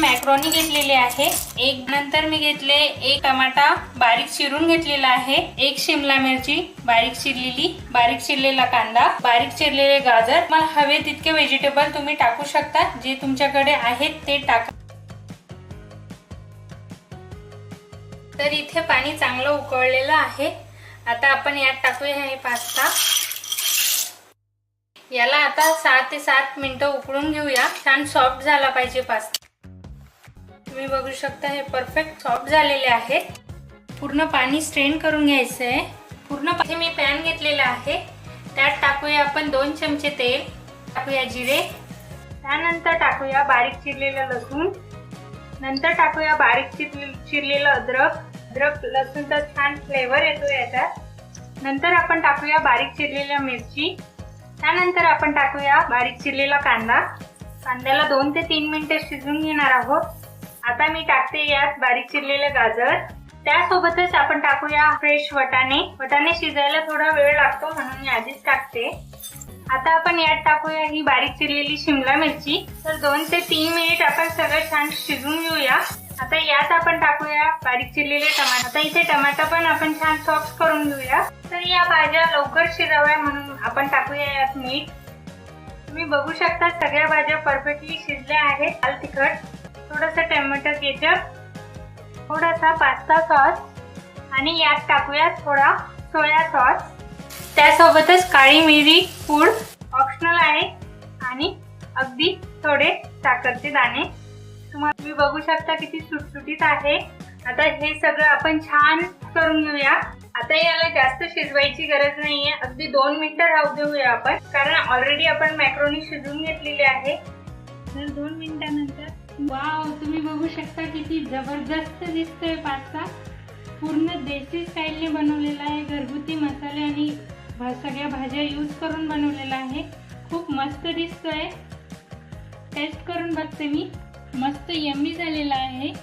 Macaroni घेतलेली आहे, नंतर मी घेतले एक टमाटा बारीक चिरून घेतलेला आहे, एक शिमला मिरची बारीक चिरलेली, बारीक चिरलेला कांदा, बारीक चिरलेले गाजर. मला हवे तितके व्हेजिटेबल तुम्ही टाकू शकता, जे तुमच्याकडे आहेत ते टाका. तर इथे पाणी चांगलं उकळलेलं आहे. आता आपण यात टाकूया हे पास्ता. याला आता 6 ते 7 मिनिटं उकळून घेऊया. छान सॉफ्ट झाला पाहिजे पास्ता. तुम्ही बघू शकता हे परफेक्ट सॉफ्ट झालेले आहे. पूर्ण पाणी स्ट्रेन करून घ्यायचं आहे. पूर्ण इथे मी पॅन घेतलेला आहे, त्यात टाकूया आपण 2 चमचे तेल, टाकूया जिरे, त्यानंतर टाकूया बारीक चिरलेलं लसूण, नंतर टाकूया बारीक चिरलेलं अद्रक लसूणचा छान फ्लेवर येतो याच्यात. नंतर आपण टाकूया बारीक चिरलेल्या मिरची, त्यानंतर आपण टाकूया बारीक चिरलेला कांदा. कांद्याला 2 ते 3 मिनिटे शिजवून घेणार आहोत. आता मी टाकते यात बारीक चिरलेले गाजर. त्यासोबतच आपण टाकूया फ्रेश वटाणे शिजायला थोडा वेळ लागतो म्हणून मी आधीच टाकते. आता आपण यात टाकूया ही बारीक चिरलेली शिमला मिरची. तर 2 ते 3 मिनिट आपण सगळं छान शिजवून घेऊया. आता यात आपण टाकूया बारीक चिरलेले टमाटर. आता इथे टमाटा पण आपण छान सॉफ्ट करून घेऊया. तर या भाज्या लवकर शिजाव्या म्हणून आपण टाकूया यात मीठ. तुम्ही बघू शकता सगळ्या भाज्या परफेक्टली शिजल्या आहेत. लाल तिखट, थोडासा टोमॅटो केचप, थोडासा पास्ता सॉस आणि यात टाकूया थोडा सोया सॉस. त्यासोबतच काळी मिरी पूड ऑप्शनल आहे आणि अगदी थोडे साखरचे दाणे. तुम्ही बघू शकता किती सुटसुटीत आहे. आता हे सगळं आपण छान करून घेऊया. आता याला जास्त शिजवायची गरज नाहीये, अगदी 2 मिनिटं राहू देऊया आपण, कारण ऑलरेडी आपण मॅक्रोनी शिजवून घेतलेली आहे. तर 2 मिनिटानंतर वाव, तुम्ही बघू शकता किती जबरदस्त दिसतोय पास्ता. पूर्ण देसी स्टाईलने बनवलेला आहे. घरगुती मसाले आणि सगळ्या भाज्या यूज करून बनवलेला आहे. खूप मस्त दिसतोय. टेस्ट करून बघते मी. मस्त यम्मी झालेला आहे.